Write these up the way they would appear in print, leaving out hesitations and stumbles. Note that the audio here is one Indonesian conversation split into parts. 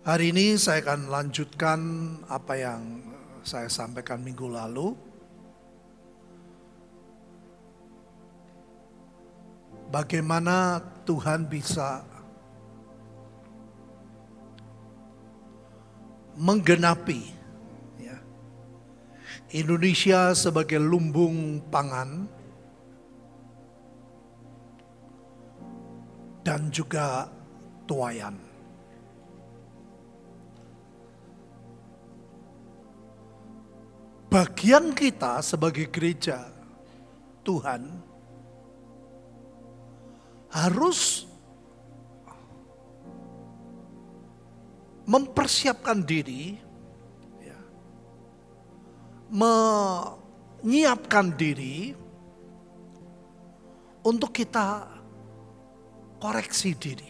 Hari ini saya akan lanjutkan apa yang saya sampaikan minggu lalu. Bagaimana Tuhan bisa menggenapi ya, Indonesia sebagai lumbung pangan dan juga tuayan. Bagian kita sebagai gereja Tuhan harus mempersiapkan diri, ya, menyiapkan diri untuk kita koreksi diri.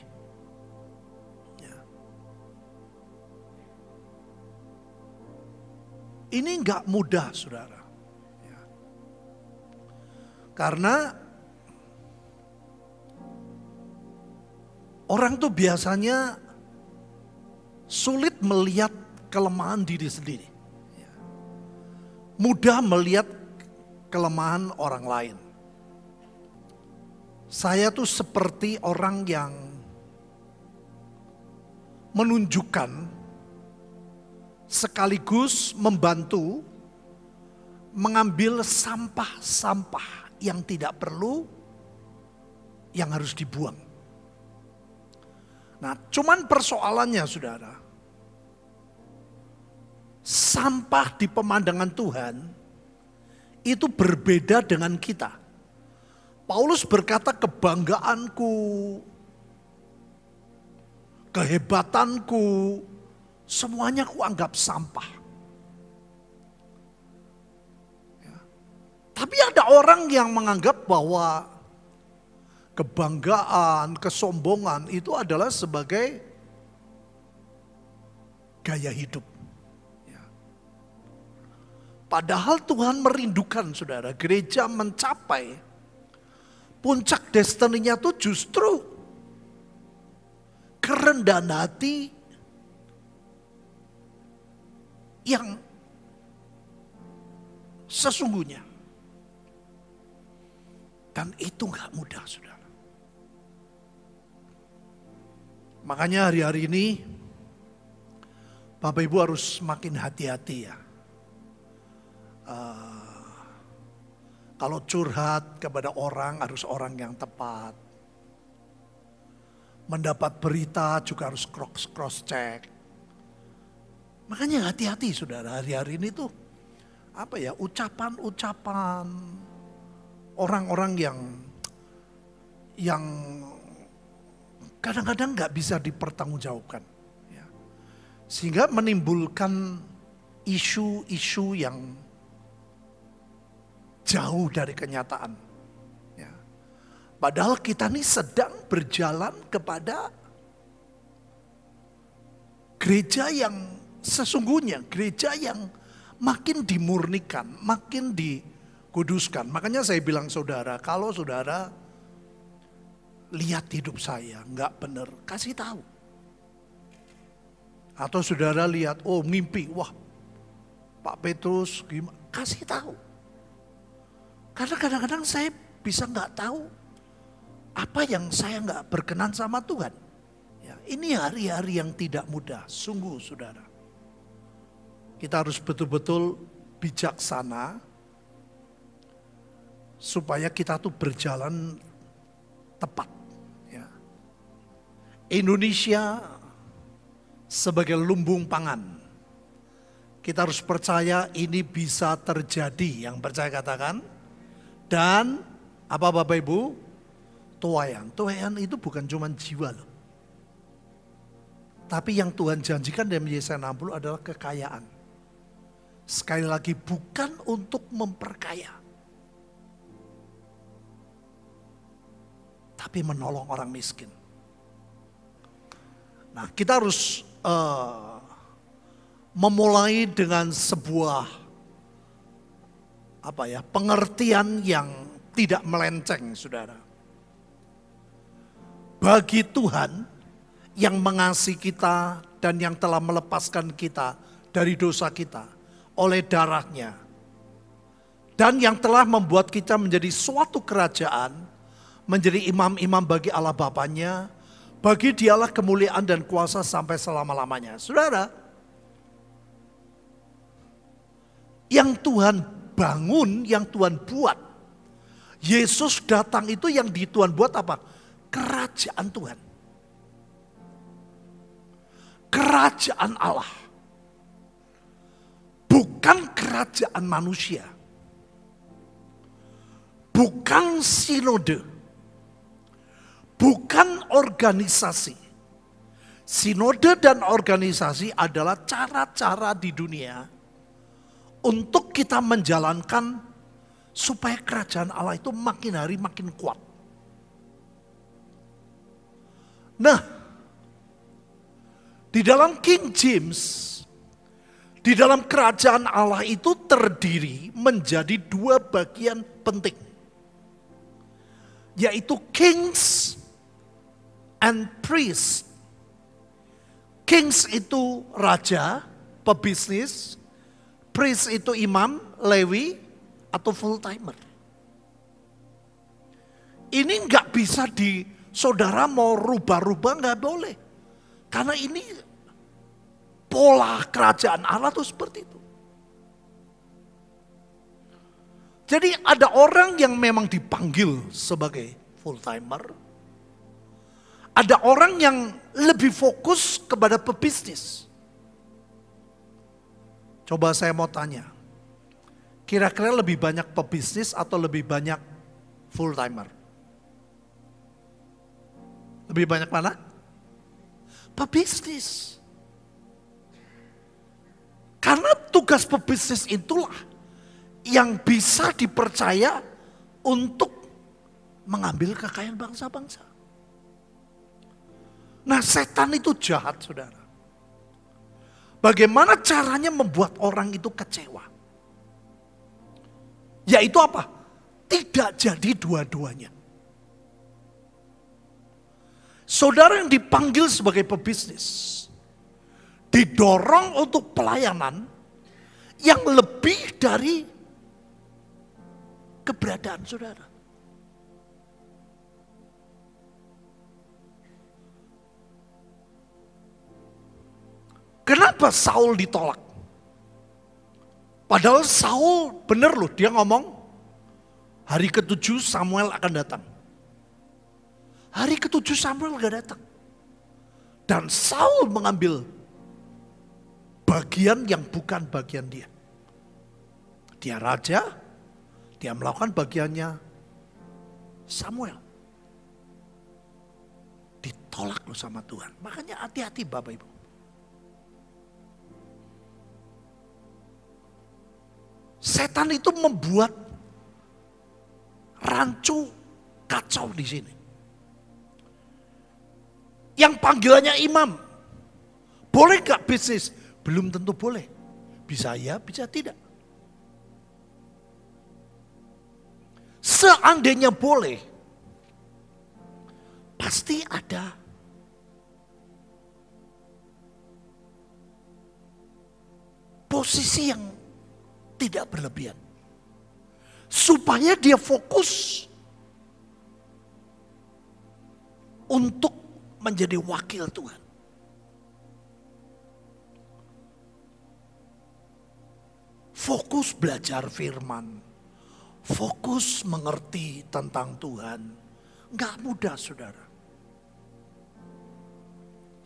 Ini enggak mudah, saudara. Ya. Karena orang tuh biasanya sulit melihat kelemahan diri sendiri. Ya. Mudah melihat kelemahan orang lain. Saya tuh seperti orang yang menunjukkan sekaligus membantu mengambil sampah-sampah yang tidak perlu, yang harus dibuang. Nah, cuman persoalannya, saudara, sampah di pemandangan Tuhan itu berbeda dengan kita. Paulus berkata, kebanggaanku, kehebatanku, semuanya aku anggap sampah. Ya. Tapi ada orang yang menganggap bahwa kebanggaan, kesombongan itu adalah sebagai gaya hidup. Ya. Padahal Tuhan merindukan, saudara, gereja mencapai puncak destininya itu justru kerendahan hati yang sesungguhnya. Dan itu gak mudah, saudara. Makanya hari-hari ini Bapak Ibu harus makin hati-hati ya. Kalau curhat kepada orang harus orang yang tepat. Mendapat berita juga harus cross check. Makanya hati-hati, saudara, hari-hari ini tuh apa ya, ucapan-ucapan orang-orang yang kadang-kadang nggak bisa dipertanggungjawabkan, ya. Sehingga menimbulkan isu-isu yang jauh dari kenyataan. Ya. Padahal kita ini sedang berjalan kepada gereja yang sesungguhnya, gereja yang makin dimurnikan, makin dikuduskan. Makanya saya bilang, saudara, kalau saudara lihat hidup saya nggak benar, kasih tahu. Atau saudara lihat, oh mimpi, wah Pak Petrus gimana, kasih tahu. Karena kadang-kadang saya bisa nggak tahu apa yang saya nggak berkenan sama Tuhan. Ya, ini hari-hari yang tidak mudah, sungguh, saudara. Kita harus betul-betul bijaksana supaya kita tuh berjalan tepat. Ya. Indonesia sebagai lumbung pangan. Kita harus percaya ini bisa terjadi. Yang percaya katakan. Dan apa Bapak Ibu? Tuayan. Tuayan itu bukan cuma jiwa loh. Tapi yang Tuhan janjikan dalam Yesaya 60 adalah kekayaan. Sekali lagi, bukan untuk memperkaya, tapi menolong orang miskin. Nah, kita harus memulai dengan sebuah pengertian yang tidak melenceng, saudara. Bagi Tuhan yang mengasihi kita dan yang telah melepaskan kita dari dosa kita oleh darahnya. Dan yang telah membuat kita menjadi suatu kerajaan, menjadi imam-imam bagi Allah Bapanya, bagi Dialah kemuliaan dan kuasa sampai selama-lamanya. Saudara, yang Tuhan bangun, yang Tuhan buat, Yesus datang itu yang di Tuhan buat apa? Kerajaan Tuhan. Kerajaan Allah. Bukan kerajaan manusia. Bukan sinode. Bukan organisasi. Sinode dan organisasi adalah cara-cara di dunia untuk kita menjalankan supaya kerajaan Allah itu makin hari makin kuat. Nah, di dalam King James, di dalam kerajaan Allah itu terdiri menjadi dua bagian penting. Yaitu kings and priest. Kings itu raja, pebisnis. Priest itu imam, lewi, atau full timer. Ini nggak bisa saudara mau rubah-rubah nggak boleh. Karena ini pola kerajaan Allah tuh seperti itu. Jadi ada orang yang memang dipanggil sebagai full timer. Ada orang yang lebih fokus kepada pebisnis. Coba saya mau tanya. Kira-kira lebih banyak pebisnis atau lebih banyak full timer? Lebih banyak mana? Pebisnis. Karena tugas pebisnis itulah yang bisa dipercaya untuk mengambil kekayaan bangsa-bangsa. Nah, setan itu jahat, saudara. Bagaimana caranya membuat orang itu kecewa? Yaitu apa? Tidak jadi dua-duanya. Saudara yang dipanggil sebagai pebisnis, didorong untuk pelayanan yang lebih dari keberadaan saudara. Kenapa Saul ditolak? Padahal Saul benar loh, dia ngomong hari ke-7 Samuel akan datang. Hari ke-7 Samuel gak datang. Dan Saul mengambil bagian yang bukan bagian dia. Dia raja, dia melakukan bagiannya Samuel. Ditolak loh sama Tuhan. Makanya hati-hati Bapak Ibu. Setan itu membuat rancu kacau di sini. Yang panggilannya imam. Boleh gak bisnis? Belum tentu boleh. Bisa ya, bisa tidak. Seandainya boleh, pasti ada posisi yang tidak berlebihan. Supaya dia fokus untuk menjadi wakil Tuhan. Fokus belajar firman. Fokus mengerti tentang Tuhan. Nggak mudah saudara.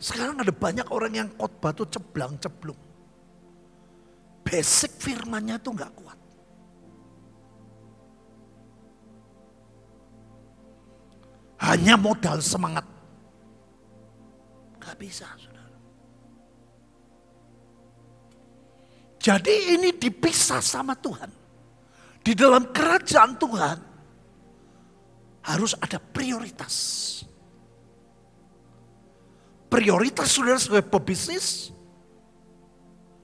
Sekarang ada banyak orang yang khotbah tuh ceblang-ceblung. Basic firmannya tuh nggak kuat. Hanya modal semangat. Gak bisa, saudara. Jadi ini dipisah sama Tuhan. Di dalam kerajaan Tuhan harus ada prioritas. Prioritas saudara sebagai pebisnis,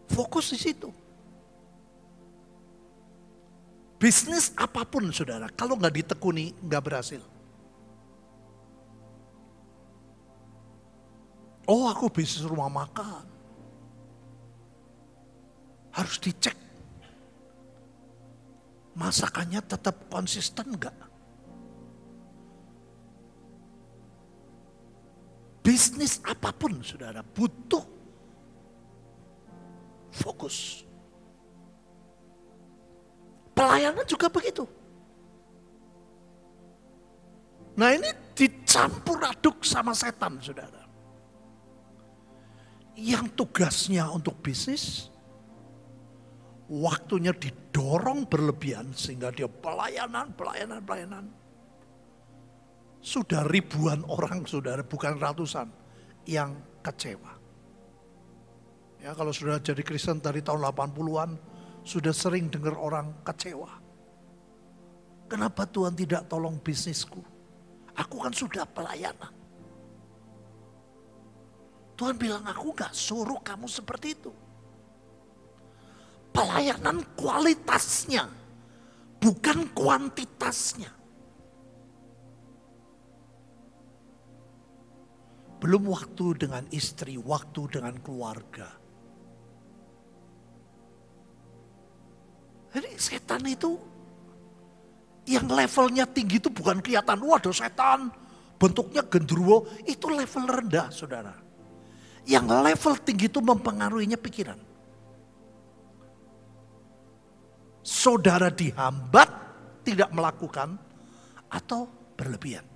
fokus di situ. Bisnis apapun saudara, kalau nggak ditekuni nggak berhasil. Oh, aku bisnis rumah makan. Harus dicek. Masakannya tetap konsisten enggak? Bisnis apapun, saudara, butuh fokus. Pelayanan juga begitu. Nah, ini dicampur aduk sama setan, saudara. Yang tugasnya untuk bisnis, waktunya didorong berlebihan sehingga dia pelayanan. Sudah ribuan orang, saudara, bukan ratusan, yang kecewa. Ya, kalau sudah jadi Kristen dari tahun 80-an, sudah sering dengar orang kecewa. Kenapa Tuhan tidak tolong bisnisku? Aku kan sudah pelayanan. Tuhan bilang, aku gak suruh kamu seperti itu. Pelayanan kualitasnya, bukan kuantitasnya. Belum waktu dengan istri, waktu dengan keluarga. Jadi setan itu yang levelnya tinggi itu bukan kelihatan, waduh setan bentuknya gendruwo, itu level rendah, saudara. Yang level tinggi itu mempengaruhinya pikiran. Saudara dihambat tidak melakukan atau berlebihan.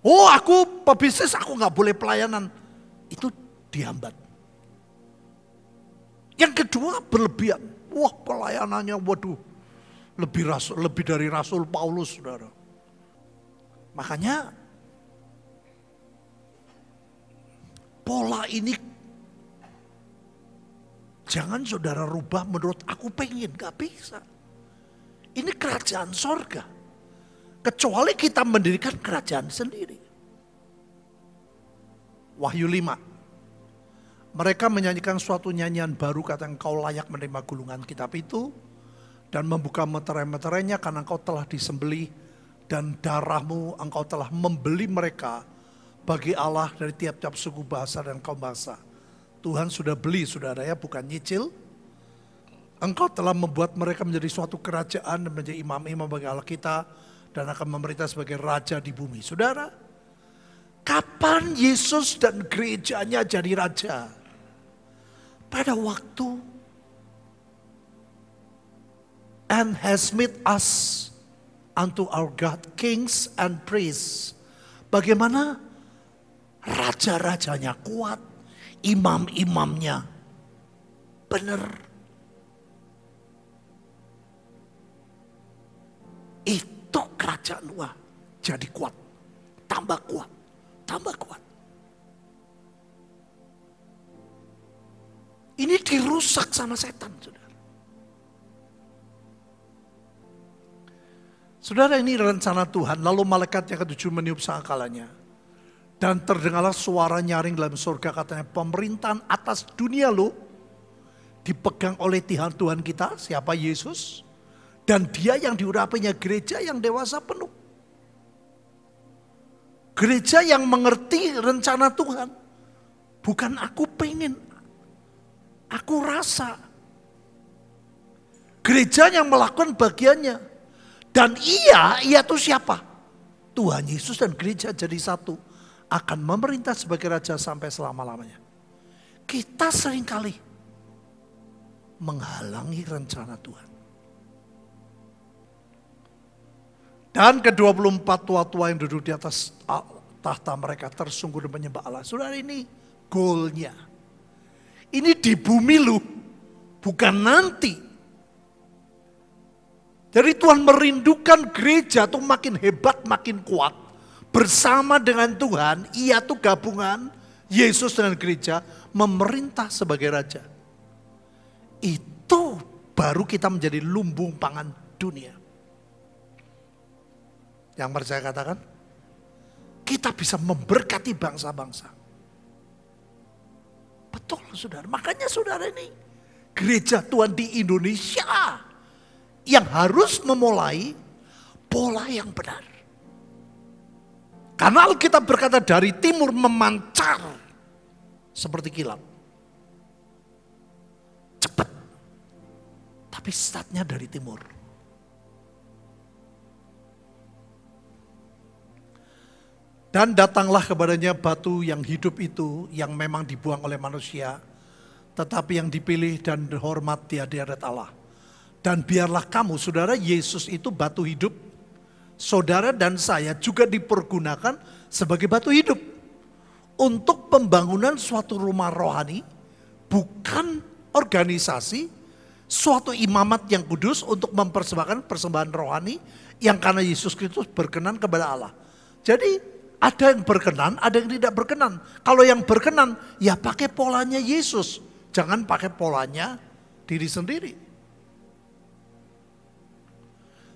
Oh, aku pebisnis, aku gak boleh pelayanan. Itu dihambat. Yang kedua berlebihan. Wah, pelayanannya waduh lebih dari Rasul Paulus, saudara. Makanya pola ini jangan saudara rubah menurut aku pengen, gak bisa. Ini kerajaan sorga. Kecuali kita mendirikan kerajaan sendiri. Wahyu 5. Mereka menyanyikan suatu nyanyian baru, kata engkau layak menerima gulungan kitab itu dan membuka meterai-meterainya karena engkau telah disembelih dan darahmu engkau telah membeli mereka bagi Allah dari tiap-tiap suku, bahasa dan kaum bangsa. Tuhan sudah beli, saudara, ya, bukan nyicil. Engkau telah membuat mereka menjadi suatu kerajaan dan menjadi imam-imam bagi Allah kita dan akan memerintah sebagai raja di bumi. Saudara, kapan Yesus dan gerejanya jadi raja? Pada waktu and has made us unto our God kings and priests. Bagaimana raja-rajanya kuat, imam-imamnya benar. Itu kerajaan Allah jadi kuat, tambah kuat, tambah kuat. Ini dirusak sama setan, saudara. Saudara, ini rencana Tuhan. Lalu malaikat yang ketujuh meniup sangkalannya. Dan terdengarlah suara nyaring dalam surga, katanya, pemerintahan atas dunia lo dipegang oleh Tuhan kita, siapa? Yesus. Dan dia yang diurapinya gereja yang dewasa penuh. Gereja yang mengerti rencana Tuhan. Bukan aku pengen, aku rasa. Gereja yang melakukan bagiannya. Dan ia itu siapa? Tuhan Yesus dan gereja jadi satu. Akan memerintah sebagai raja sampai selama-lamanya. Kita seringkali menghalangi rencana Tuhan. Dan ke-24 tua-tua yang duduk di atas tahta mereka tersungkur dan menyembah Allah. Saudara, ini goalnya. Ini di bumi lu, bukan nanti. Jadi Tuhan merindukan gereja tuh makin hebat, makin kuat. Bersama dengan Tuhan, ia tuh gabungan Yesus dengan gereja memerintah sebagai raja. Itu baru kita menjadi lumbung pangan dunia. Yang percaya katakan, kita bisa memberkati bangsa-bangsa. Betul, saudara. Makanya saudara, ini gereja Tuhan di Indonesia yang harus memulai pola yang benar. Karena Alkitab berkata dari timur memancar seperti kilat. Cepat. Tapi startnya dari timur. Dan datanglah kepadanya batu yang hidup itu yang memang dibuang oleh manusia, tetapi yang dipilih dan dihormat di hadirat Allah. Dan biarlah kamu, saudara, Yesus itu batu hidup. Saudara dan saya juga dipergunakan sebagai batu hidup. Untuk pembangunan suatu rumah rohani, bukan organisasi, suatu imamat yang kudus untuk mempersembahkan persembahan rohani yang karena Yesus Kristus berkenan kepada Allah. Jadi ada yang berkenan, ada yang tidak berkenan. Kalau yang berkenan, ya pakai polanya Yesus. Jangan pakai polanya diri sendiri.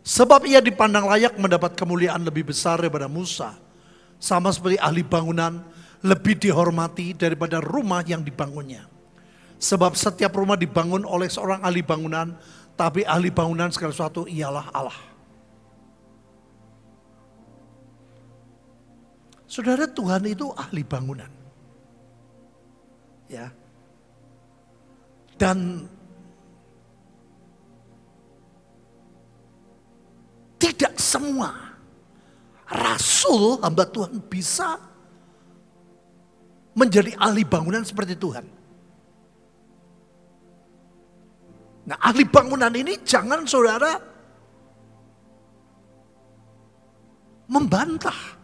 Sebab ia dipandang layak mendapat kemuliaan lebih besar daripada Musa. Sama seperti ahli bangunan, lebih dihormati daripada rumah yang dibangunnya. Sebab setiap rumah dibangun oleh seorang ahli bangunan, tapi ahli bangunan segala sesuatu ialah Allah. Saudara, Tuhan itu ahli bangunan. Ya. Dan tidak semua rasul hamba Tuhan bisa menjadi ahli bangunan seperti Tuhan. Nah, ahli bangunan ini jangan saudara membantah.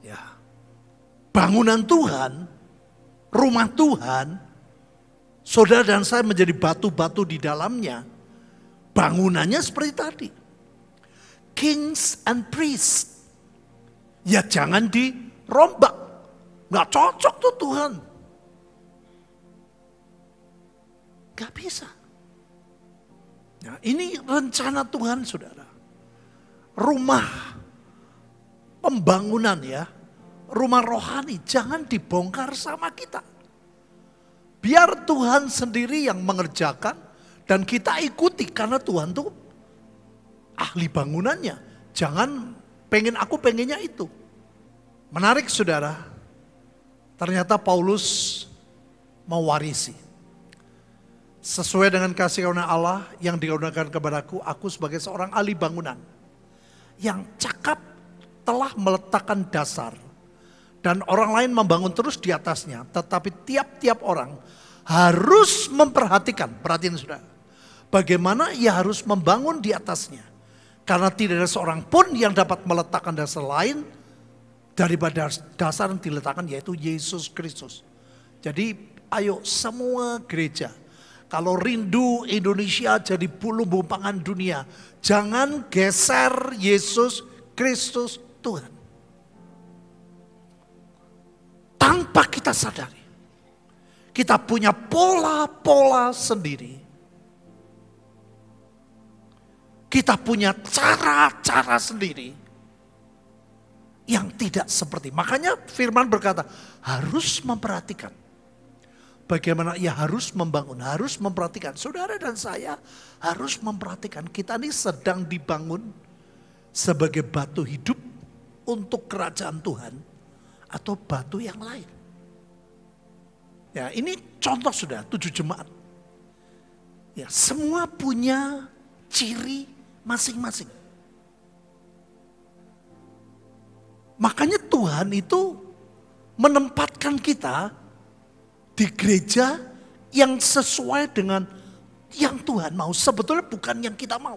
Ya. Bangunan Tuhan, rumah Tuhan, saudara dan saya menjadi batu-batu di dalamnya. Bangunannya seperti tadi. Kings and priests. Ya jangan dirombak. Nggak cocok tuh Tuhan. Nggak bisa. Nah, ini rencana Tuhan, saudara. Rumah pembangunan ya. Rumah rohani jangan dibongkar sama kita. Biar Tuhan sendiri yang mengerjakan dan kita ikuti karena Tuhan tuh ahli bangunannya. Jangan aku pengennya itu. Menarik saudara. Ternyata Paulus mewarisi. Sesuai dengan kasih karunia Allah yang dikaruniakan kepadaku, aku sebagai seorang ahli bangunan yang cakap telah meletakkan dasar. Dan orang lain membangun terus di atasnya. Tetapi tiap-tiap orang harus memperhatikan. Perhatian saudara. Bagaimana ia harus membangun di atasnya. Karena tidak ada seorang pun yang dapat meletakkan dasar lain daripada dasar yang diletakkan yaitu Yesus Kristus. Jadi ayo semua gereja. Kalau rindu Indonesia jadi lumbung pangan dunia. Jangan geser Yesus Kristus Tuhan. Tanpa kita sadari. Kita punya pola-pola sendiri. Kita punya cara-cara sendiri. Yang tidak seperti. Makanya firman berkata harus memperhatikan. Bagaimana ia harus membangun. Harus memperhatikan. Saudara dan saya harus memperhatikan. Kita ini sedang dibangun sebagai batu hidup untuk kerajaan Tuhan. Atau batu yang lain. Ya, ini contoh sudah 7 jemaat. Ya, semua punya ciri masing-masing. Makanya Tuhan itu menempatkan kita di gereja yang sesuai dengan yang Tuhan mau. Sebetulnya bukan yang kita mau.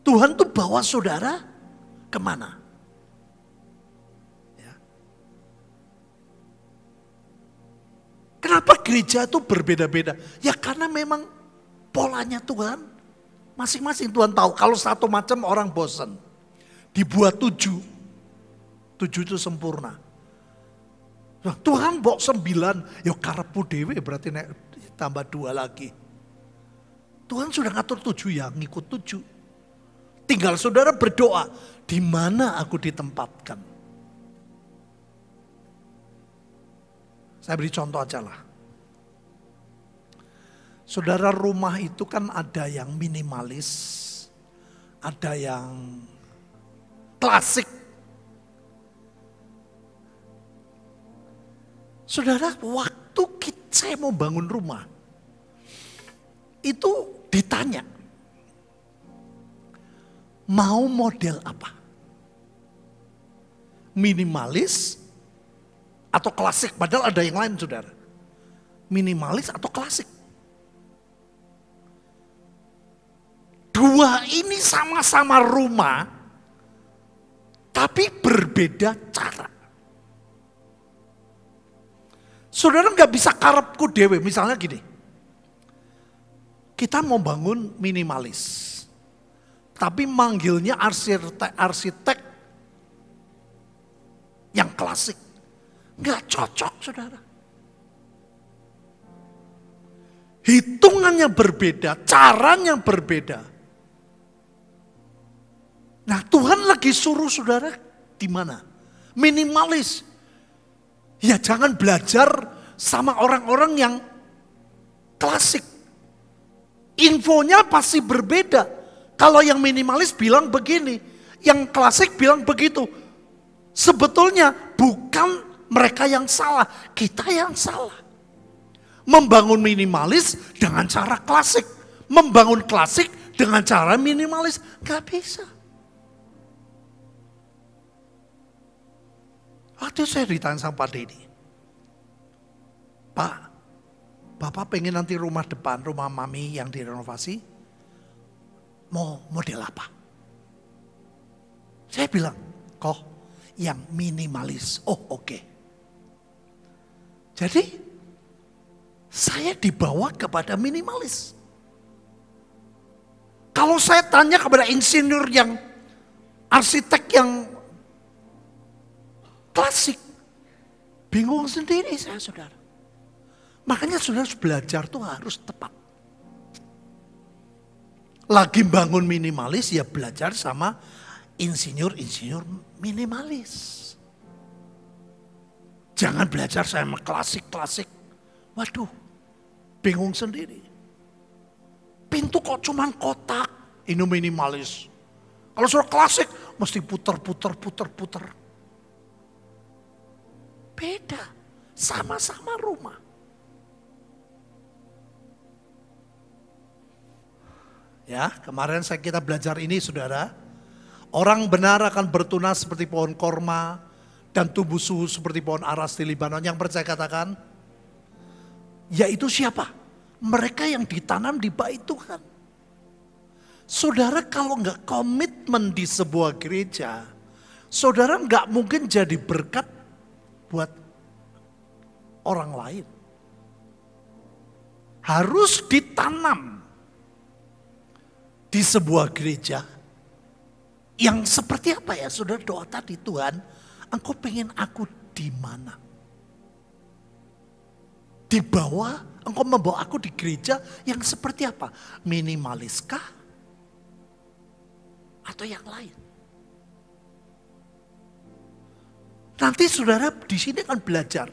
Tuhan tuh bawa saudara kemana? Kenapa gereja itu berbeda-beda? Ya karena memang polanya Tuhan masing-masing. Tuhan tahu kalau satu macam orang bosan. Dibuat 7. 7 itu sempurna. Nah, Tuhan bawa 9. Ya karepmu dewe berarti tambah 2 lagi. Tuhan sudah ngatur 7 ya, ngikut 7. Tinggal saudara berdoa. Di mana aku ditempatkan? Saya beri contoh aja lah. Saudara, rumah itu kan ada yang minimalis, ada yang klasik. Saudara, waktu saya mau bangun rumah, itu ditanya, mau model apa? Minimalis atau klasik? Padahal ada yang lain, saudara. Minimalis atau klasik? Dua ini sama-sama rumah, tapi berbeda cara. Saudara nggak bisa karepku dewe, misalnya gini. Kita mau bangun minimalis, tapi manggilnya arsitek yang klasik. Nggak cocok, saudara. Hitungannya berbeda, caranya berbeda. Nah, Tuhan lagi suruh saudara di mana? Minimalis. Ya jangan belajar sama orang-orang yang klasik. Infonya pasti berbeda. Kalau yang minimalis bilang begini, yang klasik bilang begitu. Sebetulnya bukan mereka yang salah, kita yang salah. Membangun minimalis dengan cara klasik. Membangun klasik dengan cara minimalis. Gak bisa. Waktu saya ditanya sama Pak Denny, Pak, Bapak pengen nanti rumah depan, rumah Mami yang direnovasi, mau model apa? Saya bilang, kok yang minimalis. Oh oke. Jadi, saya dibawa kepada minimalis. Kalau saya tanya kepada insinyur yang, arsitek yang klasik, bingung sendiri saya, saudara. Makanya saudara harus belajar tuh harus tepat. Lagi bangun minimalis ya belajar sama insinyur minimalis. Jangan belajar sama klasik. Waduh, bingung sendiri. Pintu kok cuman kotak, ini minimalis. Kalau sudah klasik mesti putar. Beda, sama-sama rumah. Ya, kemarin kita belajar ini, saudara. Orang benar akan bertunas seperti pohon korma dan tumbuh subur seperti pohon aras di Libanon. Yang percaya katakan, yaitu siapa? Mereka yang ditanam di bait Tuhan. Saudara kalau nggak komitmen di sebuah gereja, saudara nggak mungkin jadi berkat buat orang lain. Harus ditanam di sebuah gereja yang seperti apa ya? Saudara doa tadi, Tuhan, Engkau pengen aku di mana? Di bawah, Engkau membawa aku di gereja yang seperti apa? Minimaliskah? Atau yang lain? Nanti saudara di sini akan belajar.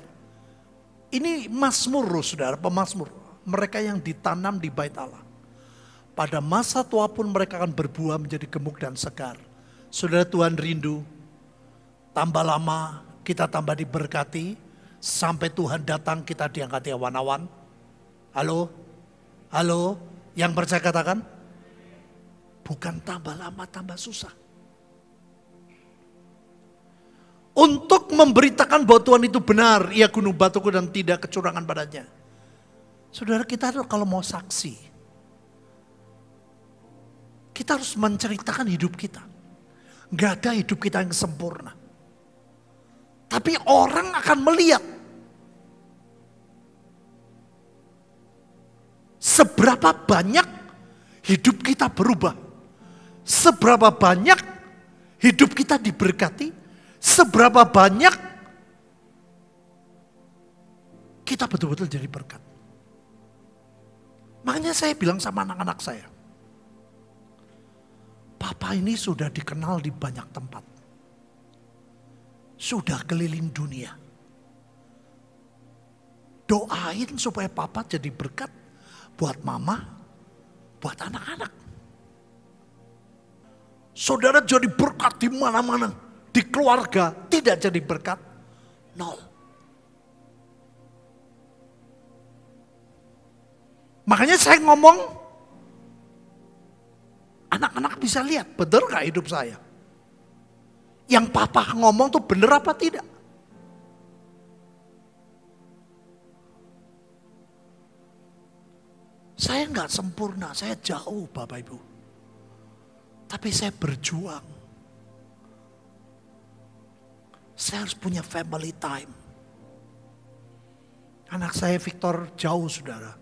Ini mazmur, saudara, pemazmur. Mereka yang ditanam di bait Allah. Pada masa tua pun mereka akan berbuah menjadi gemuk dan segar. Saudara, Tuhan rindu. Tambah lama kita tambah diberkati. Sampai Tuhan datang kita diangkat awan-awan. Halo? Halo? Yang percaya katakan? Bukan tambah lama tambah susah. Untuk memberitakan bahwa Tuhan itu benar, ia gunung batuku dan tidak kecurangan padanya. Saudara, kita kalau mau saksi, kita harus menceritakan hidup kita. Gak ada hidup kita yang sempurna. Tapi orang akan melihat seberapa banyak hidup kita berubah. Seberapa banyak hidup kita diberkati. Seberapa banyak kita betul-betul jadi berkat. Makanya saya bilang sama anak-anak saya, Papa ini sudah dikenal di banyak tempat. Sudah keliling dunia. Doain supaya Papa jadi berkat buat mama, buat anak-anak. Saudara jadi berkat di mana-mana. Di keluarga tidak jadi berkat. Nol. Makanya saya ngomong, anak-anak bisa lihat, benar gak hidup saya? Yang papa ngomong tuh benar apa tidak? Saya nggak sempurna, saya jauh Bapak Ibu. Tapi saya berjuang. Saya harus punya family time. Anak saya Victor jauh saudara.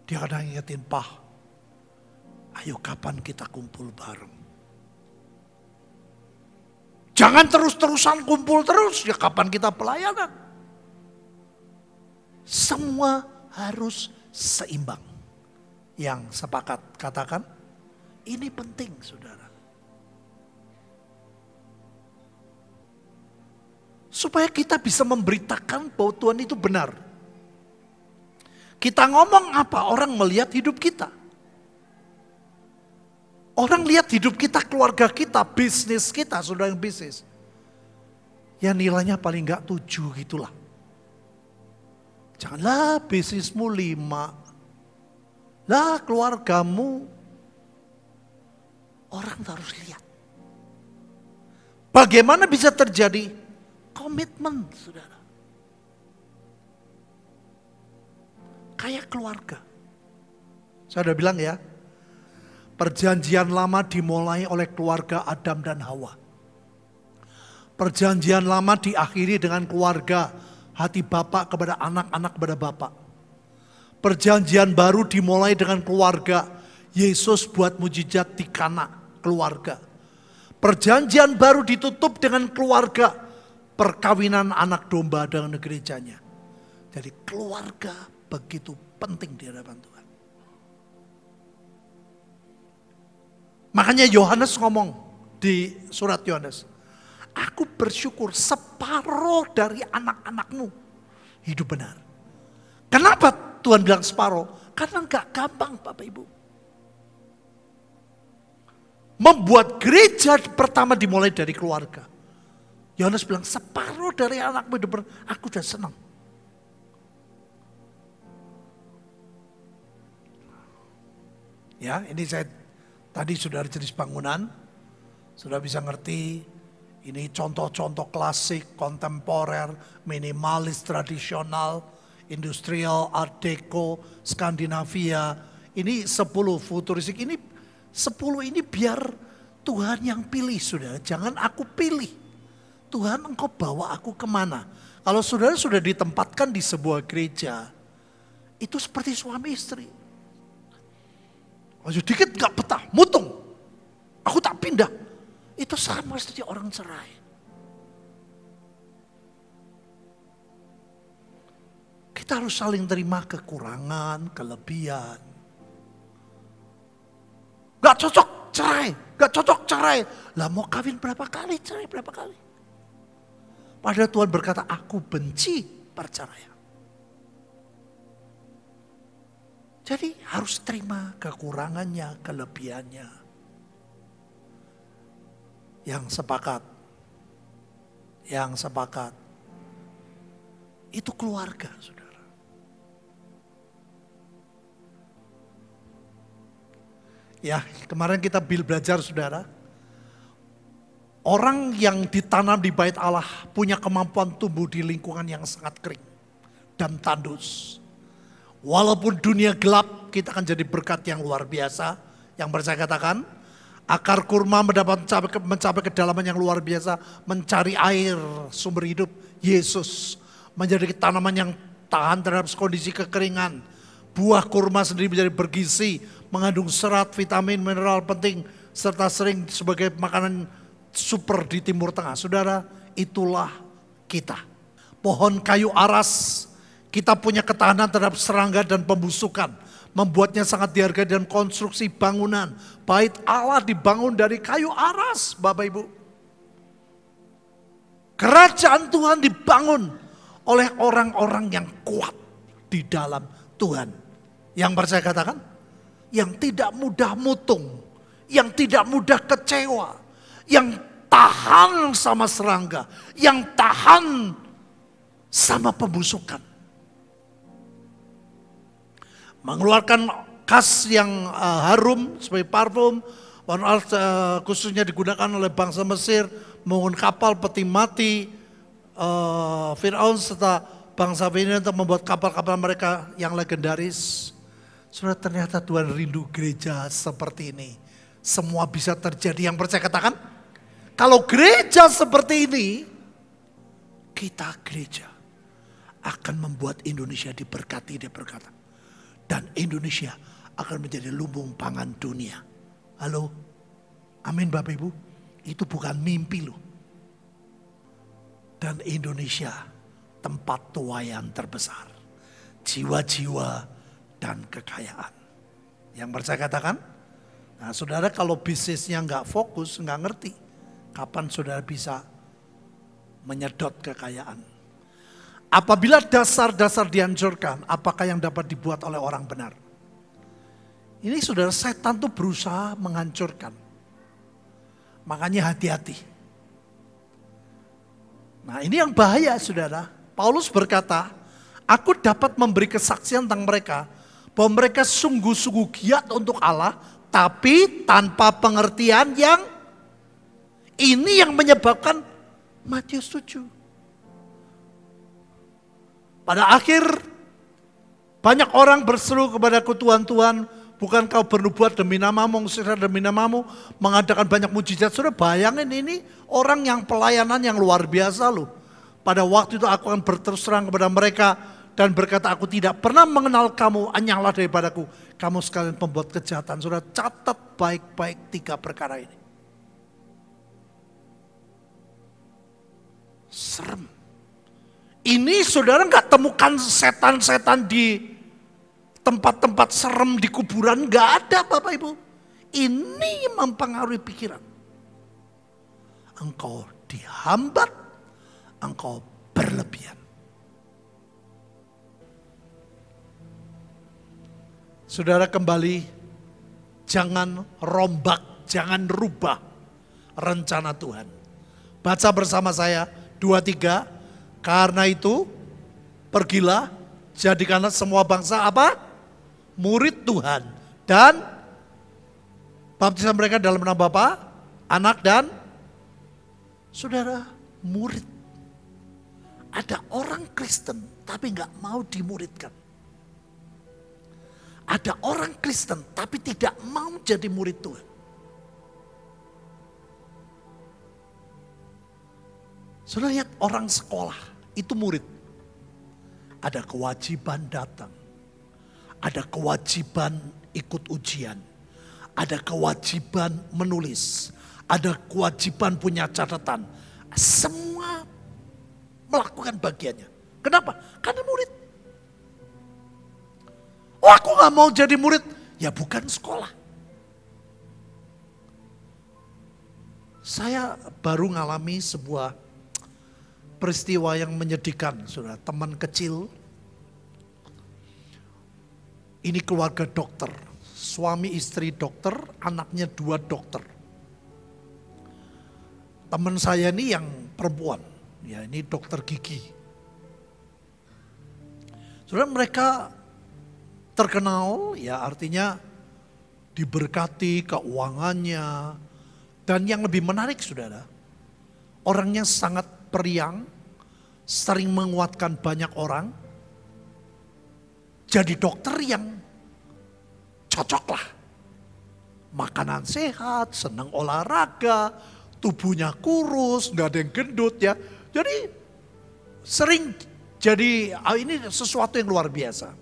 Dia kadang ingetin, "Pak, ayo kapan kita kumpul bareng?" Jangan terus-terusan kumpul terus, ya kapan kita pelayanan? Semua harus seimbang. Yang sepakat katakan, ini penting saudara. Supaya kita bisa memberitakan bahwa Tuhan itu benar. Kita ngomong apa, orang melihat hidup kita. Orang lihat hidup kita, keluarga kita, bisnis kita, saudara yang bisnis. Ya nilainya paling enggak 7 gitulah. Janganlah bisnismu 5. Lah keluargamu. Orang harus lihat. Bagaimana bisa terjadi komitmen saudara. Kayak keluarga. Saya udah bilang ya. Perjanjian lama dimulai oleh keluarga Adam dan Hawa. Perjanjian lama diakhiri dengan keluarga, hati bapak kepada anak, anak kepada bapak. Perjanjian baru dimulai dengan keluarga, Yesus buat mujizat di Kana, keluarga. Perjanjian baru ditutup dengan keluarga, perkawinan anak domba dengan gerejanya. Jadi keluarga begitu penting di hadapan Tuhan. Makanya Yohanes ngomong di surat Yohanes, "Aku bersyukur separuh dari anak-anakmu hidup benar." Kenapa Tuhan bilang separuh? Karena gak gampang Bapak Ibu. Membuat gereja pertama dimulai dari keluarga. Yohanes bilang separuh dari anakmu hidup benar, aku udah senang. Ya, ini saya tadi sudah jenis bangunan, sudah bisa ngerti, ini contoh-contoh klasik, kontemporer, minimalis, tradisional, industrial, art deco, Skandinavia. Ini 10 futuristik, ini 10 ini biar Tuhan yang pilih saudara, jangan aku pilih. Tuhan engkau bawa aku kemana. Kalau saudara sudah ditempatkan di sebuah gereja, itu seperti suami istri. Maju dikit gak betah, mutung. Aku tak pindah. Itu sama seperti orang cerai. Kita harus saling terima kekurangan, kelebihan. Gak cocok cerai, gak cocok cerai. Lah mau kawin berapa kali, cerai berapa kali. Padahal Tuhan berkata, aku benci perceraian. Jadi harus terima kekurangannya, kelebihannya. Yang sepakat, itu keluarga, saudara. Ya, kemarin kita belajar, saudara. Orang yang ditanam di bait Allah punya kemampuan tumbuh di lingkungan yang sangat kering dan tandus. Walaupun dunia gelap, kita akan jadi berkat yang luar biasa. Yang saya katakan, akar kurma mencapai kedalaman yang luar biasa, mencari air, sumber hidup, Yesus. Menjadi tanaman yang tahan terhadap kondisi kekeringan. Buah kurma sendiri menjadi bergizi, mengandung serat, vitamin, mineral penting, serta sering sebagai makanan super di Timur Tengah. Saudara, itulah kita. Pohon kayu aras, kita punya ketahanan terhadap serangga dan pembusukan. Membuatnya sangat dihargai dan konstruksi bangunan. Bait Allah dibangun dari kayu aras, Bapak Ibu. Kerajaan Tuhan dibangun oleh orang-orang yang kuat di dalam Tuhan. Yang percaya katakan, yang tidak mudah mutung, yang tidak mudah kecewa, yang tahan sama serangga, yang tahan sama pembusukan. Mengeluarkan kas yang harum sebagai parfum, khususnya digunakan oleh bangsa Mesir, membangun kapal peti mati Firaun serta bangsa Firaun untuk membuat kapal-kapal mereka yang legendaris. Saudara, ternyata Tuhan rindu gereja seperti ini. Semua bisa terjadi. Yang percaya katakan, kalau gereja seperti ini, kita gereja akan membuat Indonesia diberkati, dia berkata. Dan Indonesia akan menjadi lumbung pangan dunia. Halo? Amin Bapak Ibu. Itu bukan mimpi loh. Dan Indonesia tempat tuaian terbesar. Jiwa-jiwa dan kekayaan. Yang percaya katakan? Nah saudara, kalau bisnisnya nggak fokus, nggak ngerti. Kapan saudara bisa menyedot kekayaan? Apabila dasar-dasar dihancurkan, apakah yang dapat dibuat oleh orang benar? Ini saudara, setan tuh berusaha menghancurkan. Makanya hati-hati. Nah ini yang bahaya saudara. Paulus berkata, aku dapat memberi kesaksian tentang mereka, bahwa mereka sungguh-sungguh giat untuk Allah, tapi tanpa pengertian yang ini yang menyebabkan Matius 7. Pada akhir banyak orang berseru kepadaku, Tuhan, Tuhan, bukan kau bernubuat demi namamu, mengusir demi namamu, mengadakan banyak mujizat. Sudah bayangin ini orang yang pelayanan yang luar biasa loh. Pada waktu itu aku akan berterus terang kepada mereka dan berkata, aku tidak pernah mengenal kamu, anyanglah daripadaku. Kamu sekalian pembuat kejahatan. Sudah catat baik-baik 3 perkara ini. Serem. Ini saudara nggak temukan setan-setan di tempat-tempat serem di kuburan, nggak ada Bapak Ibu. Ini mempengaruhi pikiran. Engkau dihambat, engkau berlebihan. Saudara kembali, jangan rombak, jangan rubah rencana Tuhan. Baca bersama saya 2-3. Karena itu pergilah, jadikanlah semua bangsa apa? Murid Tuhan. Dan baptisan mereka dalam nama Bapa, Anak dan saudara, murid. Ada orang Kristen tapi nggak mau dimuridkan. Ada orang Kristen tapi tidak mau jadi murid Tuhan. Saudara lihat orang sekolah. Itu murid. Ada kewajiban datang. Ada kewajiban ikut ujian. Ada kewajiban menulis. Ada kewajiban punya catatan. Semua melakukan bagiannya. Kenapa? Karena murid. Oh aku gak mau jadi murid. Ya bukan sekolah. Saya baru ngalami sebuah peristiwa yang menyedihkan, saudara. Teman kecil, ini keluarga dokter, suami istri dokter, anaknya 2 dokter. Teman saya ini yang perempuan, ya ini dokter gigi. Saudara, mereka terkenal, ya artinya diberkati keuangannya, dan yang lebih menarik saudara, orangnya sangat periang, sering menguatkan banyak orang. Jadi dokter yang cocok lah. Makanan sehat, senang olahraga, tubuhnya kurus, gak ada yang gendut ya. Jadi sering jadi ini sesuatu yang luar biasa.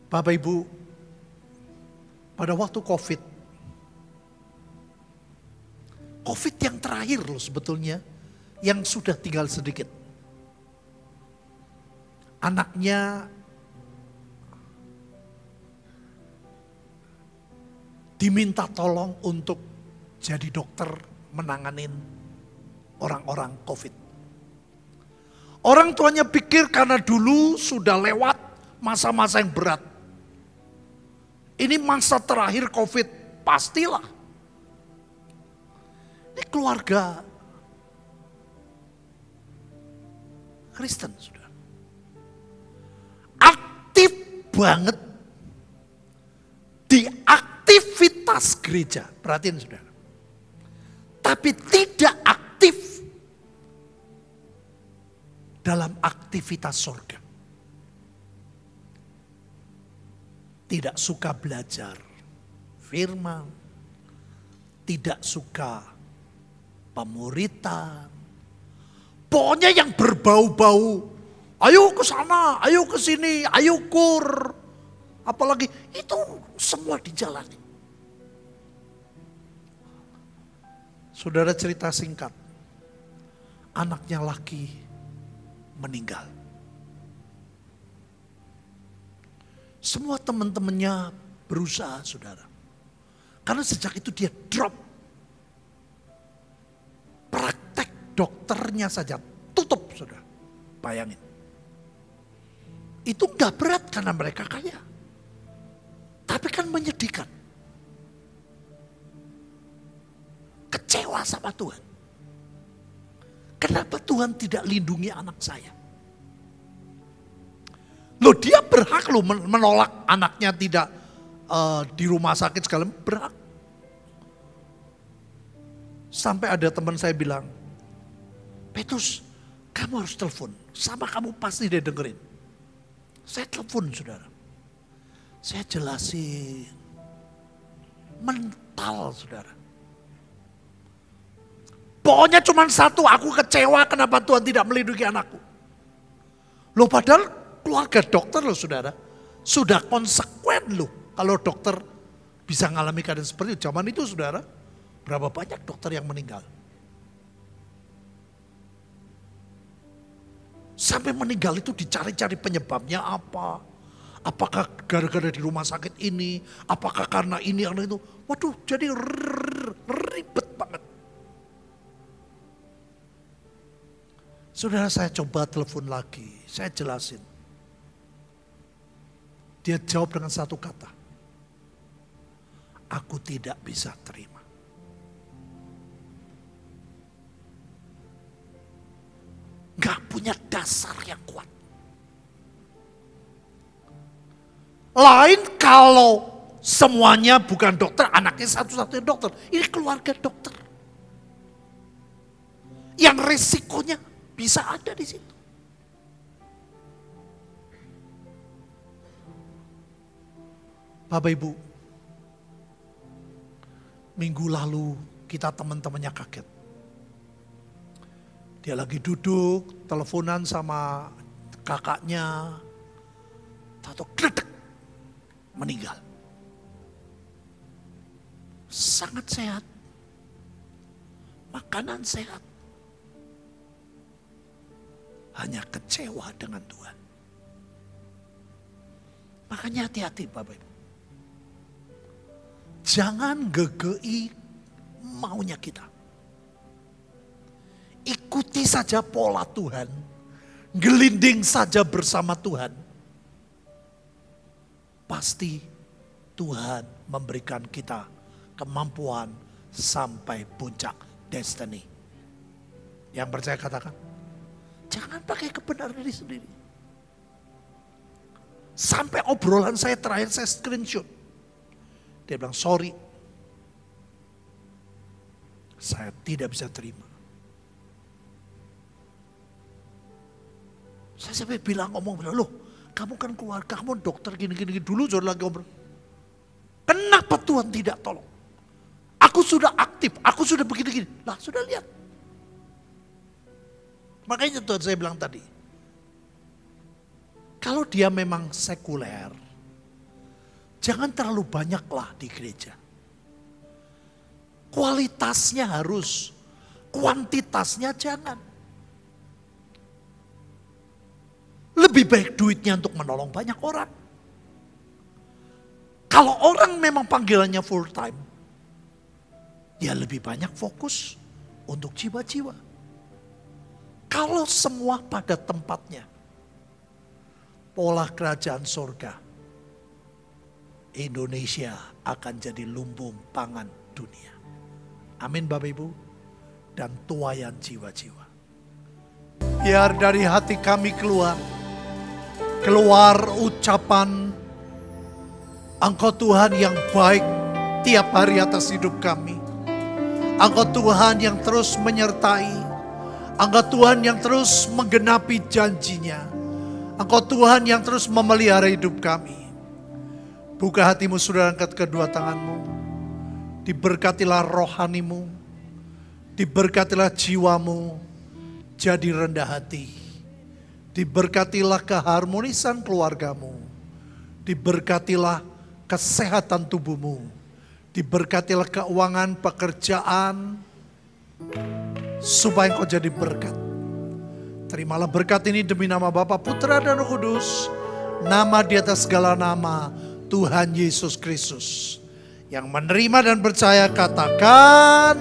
Bapak Ibu, pada waktu COVID yang terakhir loh sebetulnya, yang sudah tinggal sedikit. Anaknya diminta tolong untuk jadi dokter menanganin orang-orang COVID. Orang tuanya pikir karena dulu sudah lewat masa-masa yang berat. Ini masa terakhir COVID, pastilah. Ini keluarga Kristen, saudara. Aktif banget di aktivitas gereja. Perhatiin saudara. Tapi tidak aktif dalam aktivitas surga. Tidak suka belajar firman, tidak suka pemuritan. Pokoknya yang berbau-bau, ayo ke sana, ayo ke sini, ayo kur. Apalagi itu semua dijalani. Saudara, cerita singkat. Anaknya laki meninggal. Semua teman-temannya berusaha, saudara. Karena sejak itu dia drop. Praktek dokternya saja tutup, saudara. Bayangin. Itu gak berat karena mereka kaya. Tapi kan menyedihkan. Kecewa sama Tuhan. Kenapa Tuhan tidak lindungi anak saya? Loh, dia berhak loh menolak anaknya tidak di rumah sakit segala, berhak. Sampai ada teman saya bilang, Petrus, kamu harus telepon. Sama kamu pasti dia dengerin. Saya telepon, saudara. Saya jelasin. Mental, saudara. Pokoknya cuma satu, aku kecewa kenapa Tuhan tidak melindungi anakku. Loh, padahal keluarga dokter loh, saudara. Sudah konsekuen loh. Kalau dokter bisa mengalami keadaan seperti itu. Zaman itu, saudara, berapa banyak dokter yang meninggal. Sampai meninggal itu dicari-cari penyebabnya apa. Apakah gara-gara di rumah sakit ini. Apakah karena ini, karena itu. Waduh, jadi ribet banget. Saudara, saya coba telepon lagi. Saya jelasin. Dia jawab dengan satu kata. Aku tidak bisa terima. Gak punya dasar yang kuat. Lain kalau semuanya bukan dokter, anaknya satu-satunya dokter. Ini keluarga dokter. Yang resikonya bisa ada di situ. Bapak Ibu, minggu lalu kita teman-temannya kaget. Dia lagi duduk, teleponan sama kakaknya. Tahu gledek, meninggal. Sangat sehat. Makanan sehat. Hanya kecewa dengan Tuhan. Makanya hati-hati Bapak Ibu. Jangan gegei maunya kita. Ikuti saja pola Tuhan. Gelinding saja bersama Tuhan. Pasti Tuhan memberikan kita kemampuan sampai puncak destiny. Yang percaya katakan, jangan pakai kebenaran diri sendiri. Sampai obrolan saya terakhir saya screenshot. Dia bilang, sorry. Saya tidak bisa terima. Saya sampai ngomong, loh kamu kan keluarga, kamu dokter gini-gini. Dulu sudah lagi ngobrol. Kenapa Tuhan tidak tolong? Aku sudah aktif, aku sudah begini-gini. Lah sudah lihat. Makanya Tuhan saya bilang tadi. Kalau dia memang sekuler, jangan terlalu banyaklah di gereja. Kualitasnya harus, kuantitasnya jangan. Lebih baik duitnya untuk menolong banyak orang. Kalau orang memang panggilannya full time, ya lebih banyak fokus untuk jiwa-jiwa. Kalau semua pada tempatnya, pola kerajaan surga Indonesia akan jadi lumbung pangan dunia. Amin Bapak Ibu. Dan tuaian jiwa-jiwa. Biar dari hati kami keluar ucapan Engkau Tuhan yang baik tiap hari atas hidup kami. Engkau Tuhan yang terus menyertai. Engkau Tuhan yang terus menggenapi janjinya. Engkau Tuhan yang terus memelihara hidup kami. Buka hatimu, saudara, angkat kedua tanganmu. Diberkatilah rohanimu. Diberkatilah jiwamu. Jadi rendah hati. Diberkatilah keharmonisan keluargamu. Diberkatilah kesehatan tubuhmu. Diberkatilah keuangan pekerjaan. Supaya engkau jadi berkat. Terimalah berkat ini demi nama Bapa, Putra dan Roh Kudus. Nama di atas segala nama, Tuhan Yesus Kristus. Yang menerima dan percaya katakan